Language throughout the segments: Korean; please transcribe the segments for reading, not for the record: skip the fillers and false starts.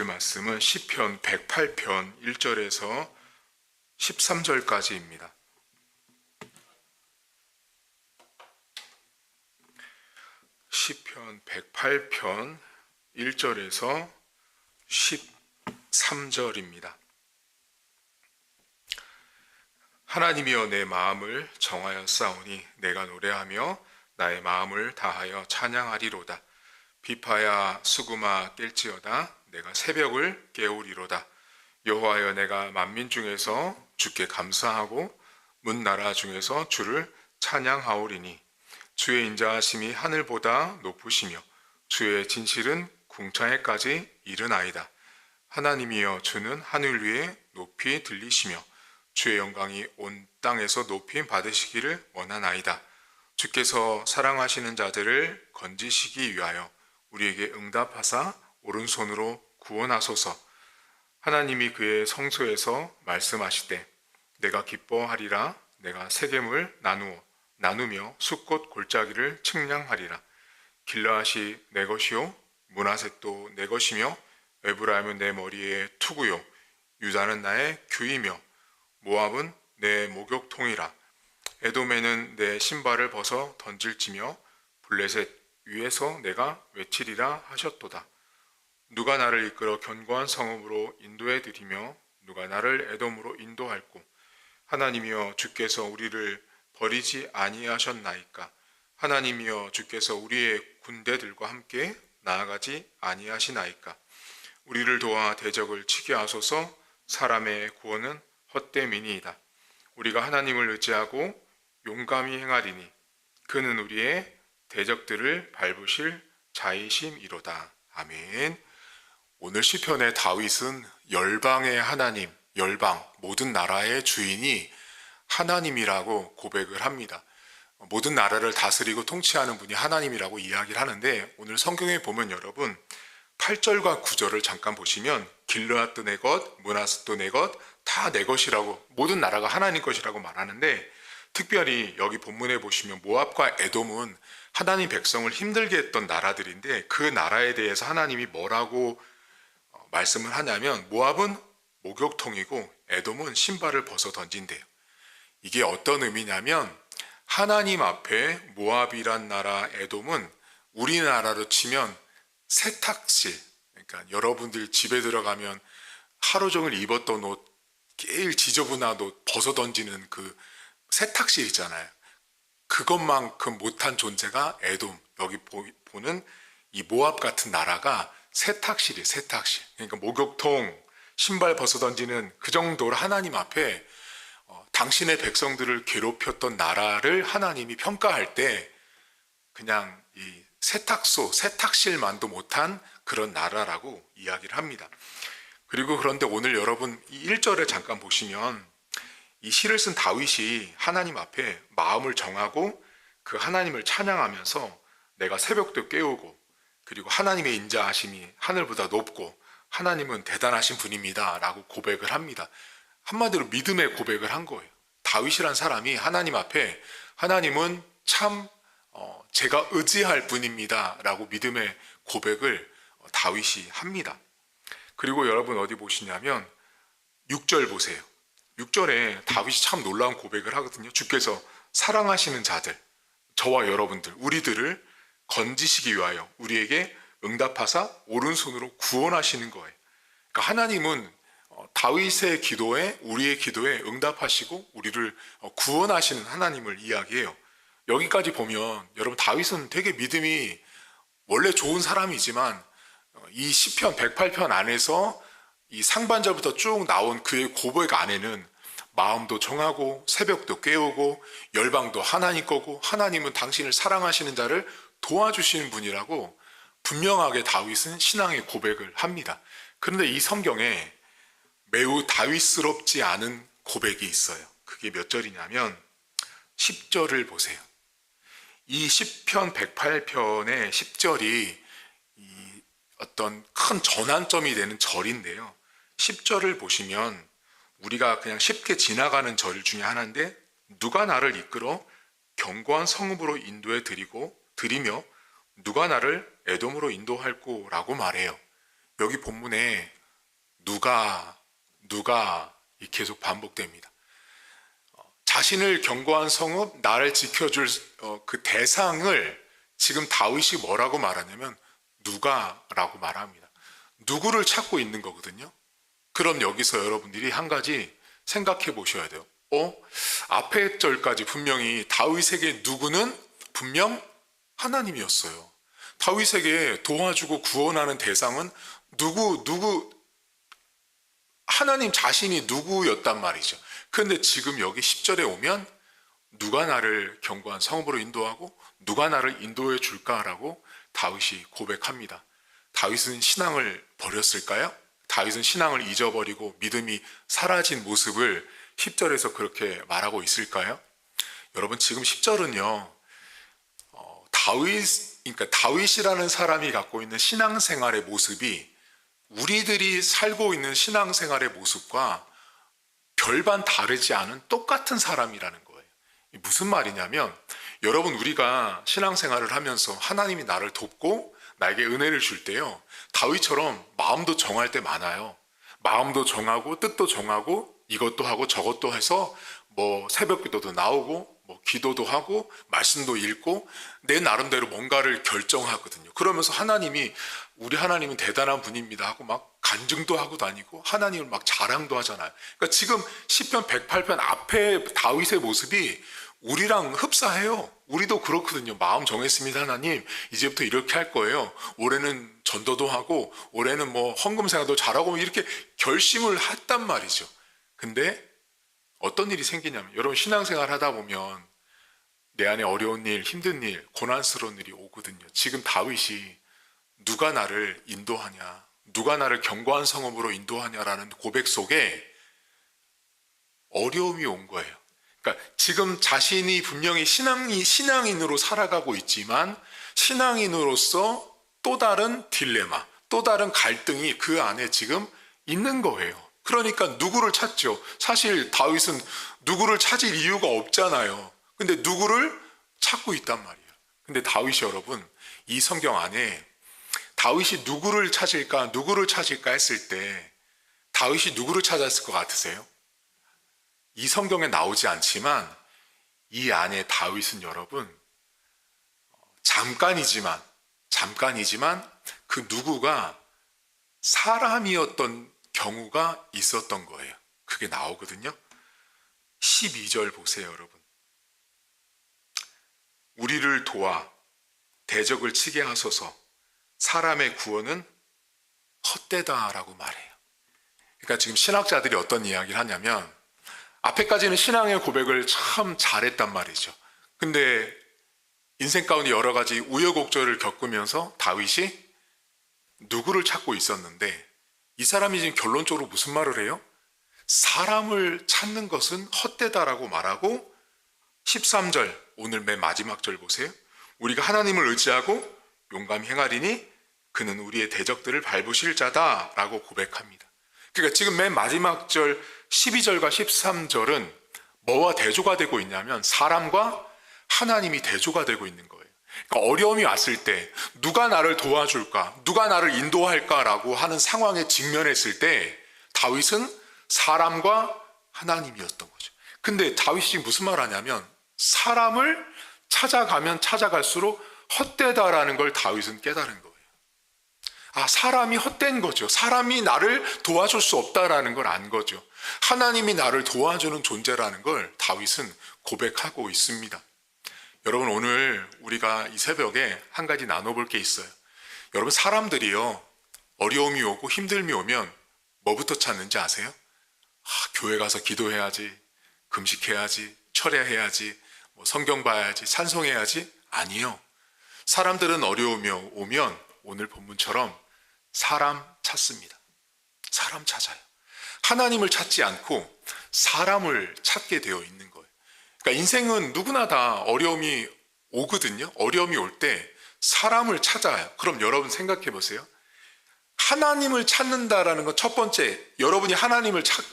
말씀은 시편 108편 1절에서 13절까지입니다. 시편 108편 1절에서 13절입니다. 하나님이여 내 마음을 정하여 싸우니 내가 노래하며 나의 마음을 다하여 찬양하리로다. 비파야 수구마 깰지어다. 내가 새벽을 깨우리로다. 여호와여 내가 만민 중에서 주께 감사하고 문나라 중에서 주를 찬양하오리니 주의 인자하심이 하늘보다 높으시며 주의 진실은 궁창에까지 이르나이다. 하나님이여 주는 하늘 위에 높이 들리시며 주의 영광이 온 땅에서 높이 받으시기를 원하나이다. 주께서 사랑하시는 자들을 건지시기 위하여 우리에게 응답하사 오른손으로 구원하소서. 하나님이 그의 성소에서 말씀하시되 내가 기뻐하리라. 내가 세겜을 나누며 숫꽃 골짜기를 측량하리라. 길라앗이 내 것이요 므낫셋도 내 것이며 에브라임은 내 머리의 투구요 유다는 나의 규이며 모압은 내 목욕통이라. 에돔에는 내 신발을 벗어 던질지며 블레셋 위에서 내가 외치리라 하셨도다. 누가 나를 이끌어 견고한 성읍으로 인도해 드리며 누가 나를 에돔으로 인도할꼬. 하나님이여 주께서 우리를 버리지 아니하셨나이까. 하나님이여 주께서 우리의 군대들과 함께 나아가지 아니하시나이까. 우리를 도와 대적을 치게 하소서. 사람의 구원은 헛됨이니이다. 우리가 하나님을 의지하고 용감히 행하리니 그는 우리의 대적들을 밟으실 자이심이로다. 아멘. 오늘 시편의 다윗은 열방의 하나님, 열방, 모든 나라의 주인이 하나님이라고 고백을 합니다. 모든 나라를 다스리고 통치하는 분이 하나님이라고 이야기를 하는데, 오늘 성경에 보면 여러분 8절과 9절을 잠깐 보시면 길르앗도 내 것, 므낫셋도 내 것, 다 내 것이라고, 모든 나라가 하나님 것이라고 말하는데, 특별히 여기 본문에 보시면 모압과 에돔은 하나님 백성을 힘들게 했던 나라들인데, 그 나라에 대해서 하나님이 뭐라고 말씀을 하냐면 모압은 목욕통이고 에돔은 신발을 벗어 던진대요. 이게 어떤 의미냐면 하나님 앞에 모압이란 나라, 에돔은 우리나라로 치면 세탁실, 그러니까 여러분들 집에 들어가면 하루 종일 입었던 옷, 제일 지저분한 옷 벗어 던지는 그 세탁실 있잖아요. 그것만큼 못한 존재가 에돔, 여기 보는 이 모압 같은 나라가 세탁실이에요. 세탁실. 그러니까 목욕통, 신발 벗어 던지는 그 정도로 하나님 앞에 당신의 백성들을 괴롭혔던 나라를 하나님이 평가할 때 그냥 이 세탁소, 세탁실만도 못한 그런 나라라고 이야기를 합니다. 그리고 그런데 오늘 여러분 이 1절에 잠깐 보시면 이 시를 쓴 다윗이 하나님 앞에 마음을 정하고 그 하나님을 찬양하면서 내가 새벽도 깨우고 그리고 하나님의 인자하심이 하늘보다 높고 하나님은 대단하신 분입니다 라고 고백을 합니다. 한마디로 믿음의 고백을 한 거예요. 다윗이란 사람이 하나님 앞에 하나님은 참 제가 의지할 분입니다 라고 믿음의 고백을 다윗이 합니다. 그리고 여러분 어디 보시냐면 6절 보세요. 6절에 다윗이 참 놀라운 고백을 하거든요. 주께서 사랑하시는 자들, 저와 여러분들, 우리들을 건지시기 위하여 우리에게 응답하사 오른손으로 구원하시는 거예요. 그러니까 하나님은 다윗의 기도에, 우리의 기도에 응답하시고 우리를 구원하시는 하나님을 이야기해요. 여기까지 보면 여러분 다윗은 되게 믿음이 원래 좋은 사람이지만 이 시편 108편 안에서 이 상반절부터 쭉 나온 그의 고백 안에는 마음도 정하고 새벽도 깨우고 열방도 하나님 거고 하나님은 당신을 사랑하시는 자를 도와주시는 분이라고 분명하게 다윗은 신앙의 고백을 합니다. 그런데 이 성경에 매우 다윗스럽지 않은 고백이 있어요. 그게 몇 절이냐면 10절을 보세요. 이 시편 108편의 10절이 어떤 큰 전환점이 되는 절인데요. 10절을 보시면 우리가 그냥 쉽게 지나가는 절 중에 하나인데, 누가 나를 이끌어 견고한 성읍으로 인도해 드리며 누가 나를 에돔으로 인도할꼬라고 말해요. 여기 본문에 누가 이 계속 반복됩니다. 자신을 견고한 성읍, 나를 지켜줄 그 대상을 지금 다윗이 뭐라고 말하냐면 누가라고 말합니다. 누구를 찾고 있는 거거든요. 그럼 여기서 여러분들이 한 가지 생각해 보셔야 돼요. 앞에 절까지 분명히 다윗에게 누구는 분명 하나님이었어요. 다윗에게 도와주고 구원하는 대상은 하나님 자신이 누구였단 말이죠. 그런데 지금 여기 10절에 오면 누가 나를 견고한 성읍으로 인도하고 누가 나를 인도해 줄까라고 다윗이 고백합니다. 다윗은 신앙을 버렸을까요? 다윗은 신앙을 잊어버리고 믿음이 사라진 모습을 10절에서 그렇게 말하고 있을까요? 여러분 지금 10절은요. 그러니까 다윗이라는 사람이 갖고 있는 신앙생활의 모습이 우리들이 살고 있는 신앙생활의 모습과 별반 다르지 않은 똑같은 사람이라는 거예요. 무슨 말이냐면 여러분 우리가 신앙생활을 하면서 하나님이 나를 돕고 나에게 은혜를 줄 때요. 다윗처럼 마음도 정할 때 많아요. 마음도 정하고 뜻도 정하고 이것도 하고 저것도 해서 새벽 기도도 나오고 기도도 하고 말씀도 읽고 내 나름대로 뭔가를 결정하거든요. 그러면서 우리 하나님은 대단한 분입니다 하고 막 간증도 하고 다니고 하나님을 막 자랑도 하잖아요. 그러니까 지금 시편 108편 앞에 다윗의 모습이 우리랑 흡사해요. 우리도 그렇거든요. 마음 정했습니다. 하나님 이제부터 이렇게 할 거예요. 올해는 전도도 하고 올해는 헌금 생활도 잘하고 이렇게 결심을 했단 말이죠. 근데 어떤 일이 생기냐면 여러분 신앙생활 하다 보면 내 안에 어려운 일, 힘든 일, 고난스러운 일이 오거든요. 지금 다윗이 누가 나를 인도하냐, 누가 나를 견고한 성읍으로 인도하냐라는 고백 속에 어려움이 온 거예요. 그러니까 지금 자신이 분명히 신앙인으로 살아가고 있지만 신앙인으로서 또 다른 딜레마, 또 다른 갈등이 그 안에 지금 있는 거예요. 그러니까 누구를 찾죠? 사실 다윗은 누구를 찾을 이유가 없잖아요. 근데 누구를 찾고 있단 말이에요. 근데 다윗이 여러분 이 성경 안에 다윗이 누구를 찾을까 했을 때 다윗이 누구를 찾았을 것 같으세요? 이 성경에 나오지 않지만 이 안에 다윗은 여러분 잠깐이지만 그 누구가 사람이었던 경우가 있었던 거예요. 그게 나오거든요. 12절 보세요, 여러분. 우리를 도와 대적을 치게 하소서. 사람의 구원은 헛되다라고 말해요. 그러니까 지금 신학자들이 어떤 이야기를 하냐면 앞에까지는 신앙의 고백을 참 잘했단 말이죠. 근데 인생 가운데 여러 가지 우여곡절을 겪으면서 다윗이 누구를 찾고 있었는데 이 사람이 지금 결론적으로 무슨 말을 해요? 사람을 찾는 것은 헛되다라고 말하고 13절 오늘 맨 마지막 절 보세요. 우리가 하나님을 의지하고 용감히 행하리니 그는 우리의 대적들을 밟으실 자다라고 고백합니다. 그러니까 지금 맨 마지막 절 12절과 13절은 뭐와 대조가 되고 있냐면 사람과 하나님이 대조가 되고 있는 거예요. 그러니까 어려움이 왔을 때 누가 나를 도와줄까? 누가 나를 인도할까라고 하는 상황에 직면했을 때 다윗은 사람과 하나님이었던 거죠. 근데 다윗이 지금 무슨 말 하냐면 사람을 찾아가면 찾아갈수록 헛되다라는 걸 다윗은 깨달은 거예요. 사람이 헛된 거죠. 사람이 나를 도와줄 수 없다라는 걸 안 거죠. 하나님이 나를 도와주는 존재라는 걸 다윗은 고백하고 있습니다. 여러분 오늘 우리가 이 새벽에 한 가지 나눠볼 게 있어요. 여러분 사람들이요 어려움이 오고 힘듦이 오면 뭐부터 찾는지 아세요? 교회 가서 기도해야지, 금식해야지, 철야해야지, 성경 봐야지, 찬송해야지. 아니요. 사람들은 어려움이 오면 오늘 본문처럼 사람 찾습니다. 사람 찾아요. 하나님을 찾지 않고 사람을 찾게 되어 있는 거예요. 그러니까 인생은 누구나 다 어려움이 오거든요. 어려움이 올 때 사람을 찾아요. 그럼 여러분 생각해 보세요. 하나님을 찾는다라는 건 첫 번째, 여러분이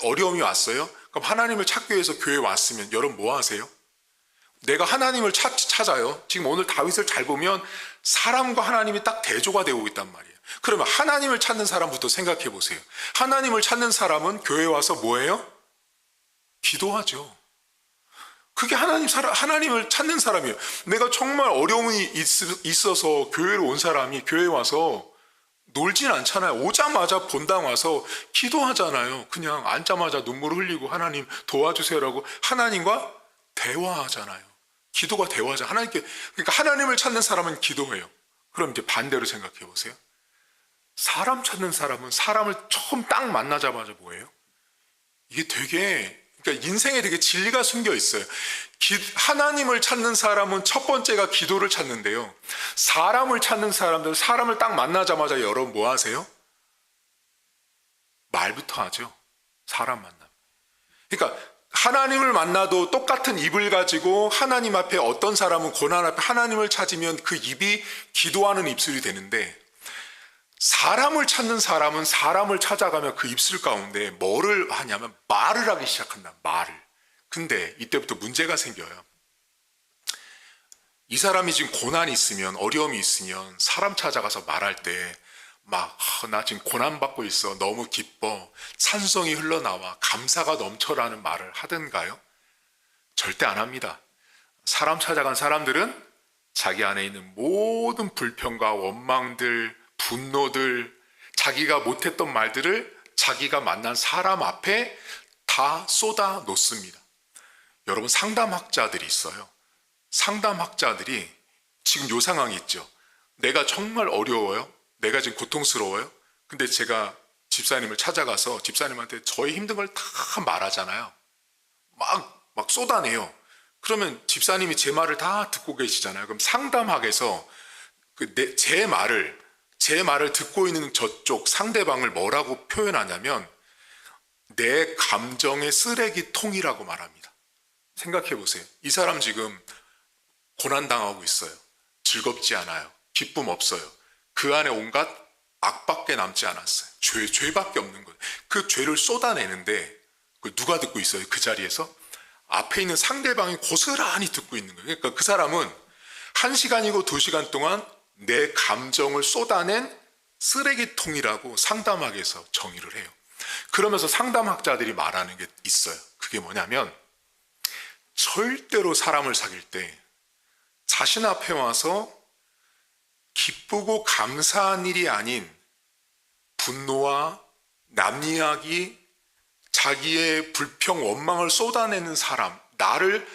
어려움이 왔어요? 그럼 하나님을 찾기 위해서 교회에 왔으면 여러분 뭐 하세요? 내가 하나님을 찾아요. 지금 오늘 다윗을 잘 보면 사람과 하나님이 딱 대조가 되고 있단 말이에요. 그러면 하나님을 찾는 사람부터 생각해 보세요. 하나님을 찾는 사람은 교회에 와서 뭐예요? 기도하죠. 그게 하나님을 찾는 사람이에요. 내가 정말 어려움이 있어서 교회로 온 사람이 교회에 와서 놀진 않잖아요. 오자마자 본당 와서 기도하잖아요. 그냥 앉자마자 눈물 흘리고 하나님 도와주세요라고 하나님과 대화하잖아요. 기도가 대화죠. 그러니까 하나님을 찾는 사람은 기도해요. 그럼 이제 반대로 생각해 보세요. 사람 찾는 사람은 사람을 처음 딱 만나자마자 뭐예요? 이게 그러니까 인생에 되게 진리가 숨겨 있어요. 하나님을 찾는 사람은 첫 번째가 기도를 찾는데요. 사람을 찾는 사람들은 사람을 딱 만나자마자 여러분 뭐 하세요? 말부터 하죠. 사람 만남. 그러니까 하나님을 만나도 똑같은 입을 가지고 하나님 앞에 어떤 사람은 고난 앞에 하나님을 찾으면 그 입이 기도하는 입술이 되는데 사람을 찾는 사람은 사람을 찾아가면 그 입술 가운데 뭐를 하냐면 말을 하기 시작한다. 말을. 근데 이때부터 문제가 생겨요. 이 사람이 지금 고난이 있으면 어려움이 있으면 사람 찾아가서 말할 때 나 지금 고난받고 있어. 너무 기뻐. 찬송이 흘러나와. 감사가 넘쳐라는 말을 하든가요? 절대 안 합니다. 사람 찾아간 사람들은 자기 안에 있는 모든 불평과 원망들, 분노들, 자기가 못했던 말들을 자기가 만난 사람 앞에 다 쏟아 놓습니다. 여러분 상담학자들이 있어요. 상담학자들이 지금 요 상황이 있죠. 내가 정말 어려워요. 내가 지금 고통스러워요. 근데 제가 집사님을 찾아가서 집사님한테 저의 힘든 걸 다 말하잖아요. 막 쏟아내요. 그러면 집사님이 제 말을 다 듣고 계시잖아요. 그럼 상담학에서 제 말을 듣고 있는 저쪽 상대방을 뭐라고 표현하냐면 내 감정의 쓰레기통이라고 말합니다. 생각해 보세요. 이 사람 지금 고난당하고 있어요. 즐겁지 않아요. 기쁨 없어요. 그 안에 온갖 악밖에 남지 않았어요. 죄밖에 없는 거예요. 그 죄를 쏟아내는데 누가 듣고 있어요? 그 자리에서? 앞에 있는 상대방이 고스란히 듣고 있는 거예요. 그러니까 그 사람은 1시간이고 2시간 동안 내 감정을 쏟아낸 쓰레기통이라고 상담학에서 정의를 해요. 그러면서 상담학자들이 말하는 게 있어요. 그게 뭐냐면 절대로 사람을 사귈 때 자신 앞에 와서 기쁘고 감사한 일이 아닌 분노와 남 이야기, 자기의 불평, 원망을 쏟아내는 사람, 나를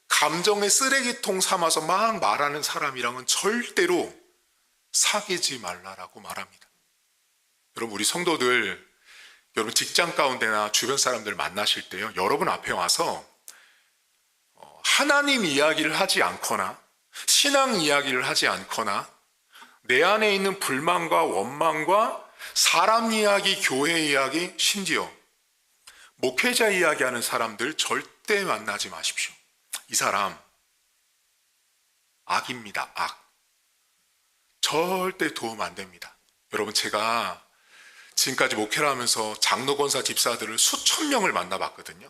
감정의 쓰레기통 삼아서 막 말하는 사람이랑은 절대로 사귀지 말라라고 말합니다. 여러분 우리 성도들, 여러분 직장 가운데나 주변 사람들 만나실 때요, 여러분 앞에 와서 하나님 이야기를 하지 않거나 신앙 이야기를 하지 않거나 내 안에 있는 불만과 원망과 사람 이야기, 교회 이야기, 심지어 목회자 이야기하는 사람들 절대 만나지 마십시오. 이 사람 악입니다. 악. 절대 도움 안 됩니다. 여러분 제가 지금까지 목회를 하면서 장로 권사 집사들을 수천 명을 만나봤거든요.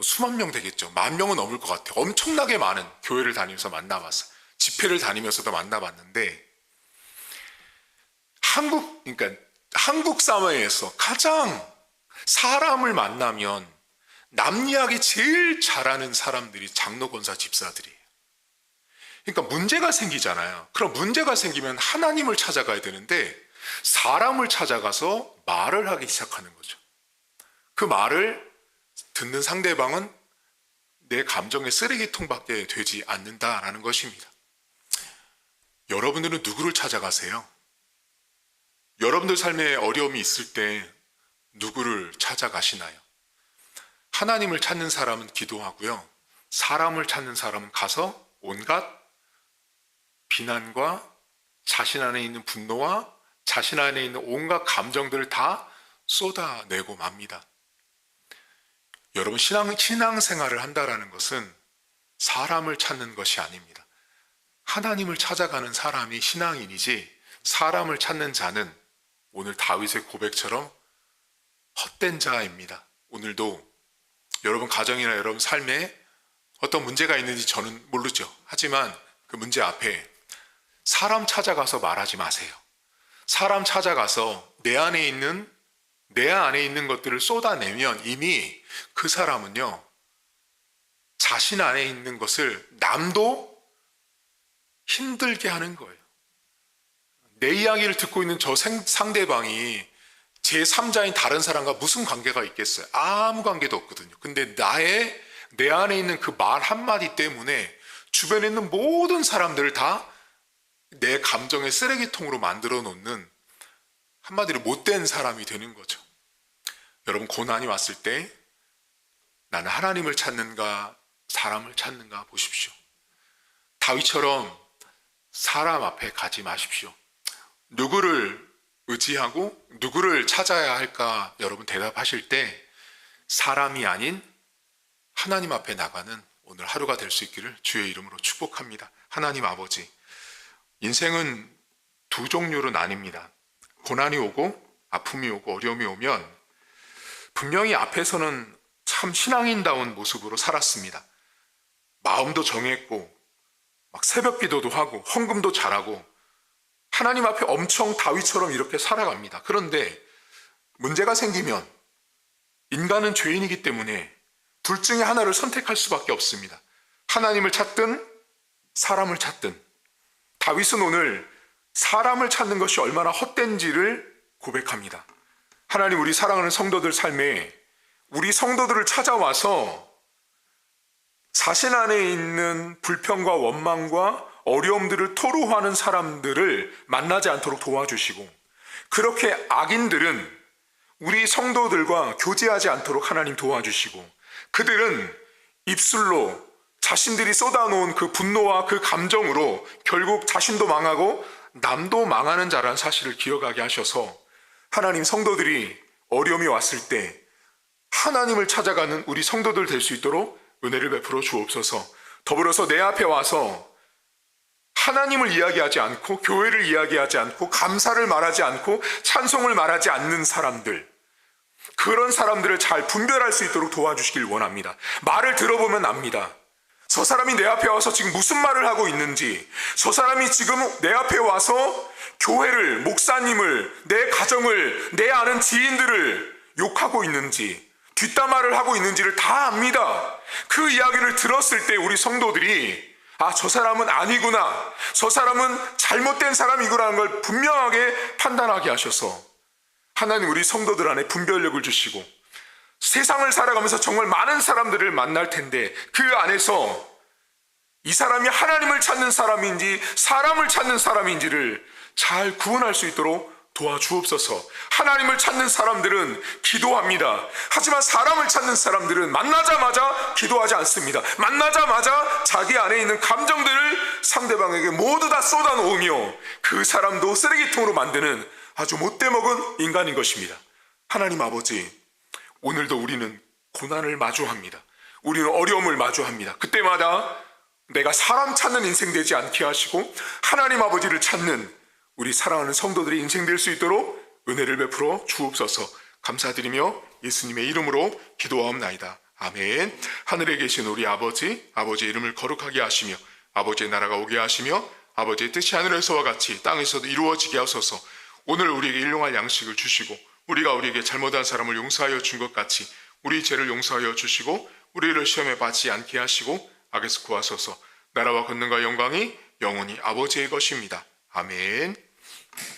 수만 명 되겠죠. 10,000명은 넘을 것 같아요. 엄청나게 많은 교회를 다니면서 만나봤어요. 집회를 다니면서도 만나봤는데 한국 사회에서 가장 사람을 만나면 남 이야기 제일 잘하는 사람들이 장로 권사 집사들이에요. 그러니까 문제가 생기잖아요. 그럼 문제가 생기면 하나님을 찾아가야 되는데 사람을 찾아가서 말을 하기 시작하는 거죠. 그 말을 듣는 상대방은 내 감정의 쓰레기통밖에 되지 않는다라는 것입니다. 여러분들은 누구를 찾아가세요? 여러분들 삶에 어려움이 있을 때 누구를 찾아가시나요? 하나님을 찾는 사람은 기도하고요. 사람을 찾는 사람은 가서 온갖 비난과 자신 안에 있는 분노와 자신 안에 있는 온갖 감정들을 다 쏟아내고 맙니다. 여러분 신앙생활을 한다라는 것은 사람을 찾는 것이 아닙니다. 하나님을 찾아가는 사람이 신앙인이지 사람을 찾는 자는 오늘 다윗의 고백처럼 헛된 자입니다. 오늘도 여러분 가정이나 여러분 삶에 어떤 문제가 있는지 저는 모르죠. 하지만 그 문제 앞에 사람 찾아가서 말하지 마세요. 사람 찾아가서 내 안에 있는 것들을 쏟아내면 이미 그 사람은요, 자신 안에 있는 것을 남도 힘들게 하는 거예요. 내 이야기를 듣고 있는 저 상대방이 제 3자인 다른 사람과 무슨 관계가 있겠어요? 아무 관계도 없거든요. 근데 내 안에 있는 그 말 한마디 때문에 주변에 있는 모든 사람들을 다 내 감정의 쓰레기통으로 만들어 놓는, 한마디로 못된 사람이 되는 거죠. 여러분, 고난이 왔을 때 나는 하나님을 찾는가 사람을 찾는가 보십시오. 다윗처럼 사람 앞에 가지 마십시오. 누구를 의지하고 누구를 찾아야 할까 여러분 대답하실 때 사람이 아닌 하나님 앞에 나가는 오늘 하루가 될 수 있기를 주의 이름으로 축복합니다. 하나님 아버지, 인생은 두 종류로 나뉩니다. 고난이 오고 아픔이 오고 어려움이 오면 분명히 앞에서는 참 신앙인다운 모습으로 살았습니다. 마음도 정했고 막 새벽 기도도 하고 헌금도 잘하고 하나님 앞에 엄청 다윗처럼 이렇게 살아갑니다. 그런데 문제가 생기면 인간은 죄인이기 때문에 둘 중에 하나를 선택할 수밖에 없습니다. 하나님을 찾든 사람을 찾든. 다윗은 오늘 사람을 찾는 것이 얼마나 헛된지를 고백합니다. 하나님, 우리 사랑하는 성도들 삶에 우리 성도들을 찾아와서 자신 안에 있는 불평과 원망과 어려움들을 토로하는 사람들을 만나지 않도록 도와주시고, 그렇게 악인들은 우리 성도들과 교제하지 않도록 하나님 도와주시고, 그들은 입술로 자신들이 쏟아놓은 그 분노와 그 감정으로 결국 자신도 망하고 남도 망하는 자라는 사실을 기억하게 하셔서 하나님, 성도들이 어려움이 왔을 때 하나님을 찾아가는 우리 성도들 될 수 있도록 은혜를 베풀어 주옵소서. 더불어서 내 앞에 와서 하나님을 이야기하지 않고 교회를 이야기하지 않고 감사를 말하지 않고 찬송을 말하지 않는 사람들, 그런 사람들을 잘 분별할 수 있도록 도와주시길 원합니다. 말을 들어보면 압니다. 저 사람이 내 앞에 와서 지금 무슨 말을 하고 있는지, 저 사람이 지금 내 앞에 와서 교회를, 목사님을, 내 가정을, 내 아는 지인들을 욕하고 있는지, 뒷담화를 하고 있는지를 다 압니다. 그 이야기를 들었을 때 우리 성도들이 아, 저 사람은 아니구나, 저 사람은 잘못된 사람이구나라는 걸 분명하게 판단하게 하셔서 하나님, 우리 성도들 안에 분별력을 주시고 세상을 살아가면서 정말 많은 사람들을 만날 텐데 그 안에서 이 사람이 하나님을 찾는 사람인지 사람을 찾는 사람인지를 잘 구분할 수 있도록 도와주옵소서. 하나님을 찾는 사람들은 기도합니다. 하지만 사람을 찾는 사람들은 만나자마자 기도하지 않습니다. 만나자마자 자기 안에 있는 감정들을 상대방에게 모두 다 쏟아놓으며 그 사람도 쓰레기통으로 만드는 아주 못돼먹은 인간인 것입니다. 하나님 아버지, 오늘도 우리는 고난을 마주합니다. 우리는 어려움을 마주합니다. 그때마다 내가 사람 찾는 인생 되지 않게 하시고 하나님 아버지를 찾는 우리 사랑하는 성도들의 인생 될 수 있도록 은혜를 베풀어 주옵소서. 감사드리며 예수님의 이름으로 기도하옵나이다. 아멘. 하늘에 계신 우리 아버지, 아버지의 이름을 거룩하게 하시며 아버지의 나라가 오게 하시며 아버지의 뜻이 하늘에서와 같이 땅에서도 이루어지게 하소서. 오늘 우리에게 일용할 양식을 주시고 우리가 우리에게 잘못한 사람을 용서하여 준 것 같이 우리 죄를 용서하여 주시고 우리를 시험에 받지 않게 하시고 악에서 구하소서. 나라와 권능과 영광이 영원히 아버지의 것입니다. 아멘.